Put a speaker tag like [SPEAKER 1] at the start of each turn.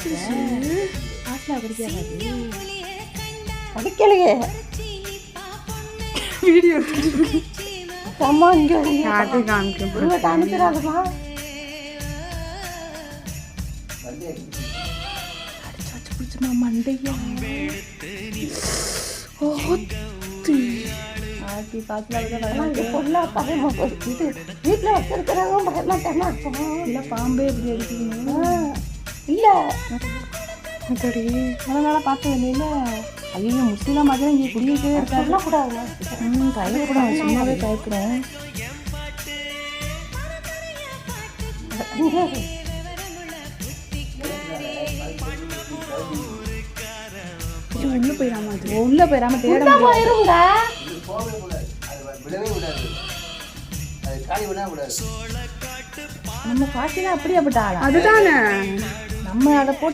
[SPEAKER 1] ஆஸ்லா படிக்காது
[SPEAKER 2] படிக்கலையே
[SPEAKER 1] video
[SPEAKER 2] அம்மா இங்கே
[SPEAKER 1] காட்டு காமிக்கும்
[SPEAKER 2] இங்கே காமிக்கிறாதுமா
[SPEAKER 1] அடிச்சு பிடிச்சமா மண்டையா ஆட்டி பாத்துல
[SPEAKER 2] பொருளா பயமா போயிட்டு வீட்டில் வச்சிருக்கிறவங்க பயமாட்டேன்னா
[SPEAKER 1] இல்லை பாம்பே எப்படி அடிக்கிறீங்க
[SPEAKER 2] இல்லை
[SPEAKER 1] சரி அதனால பார்த்து இல்லையில ஐயோ முஸ்லீம் மாதிரி இங்கே குடியிருக்கவே இருக்காது
[SPEAKER 2] கூடாது
[SPEAKER 1] பயப்படும் சும்மாவே பயப்படும் உள்ள போயிடாம அது உள்ள போயிடாம தேட
[SPEAKER 2] போயிருங்க
[SPEAKER 1] நம்ம பாட்டினா அப்படியே அப்படி
[SPEAKER 2] அதுதானே
[SPEAKER 1] நம்ம அதை போட்டு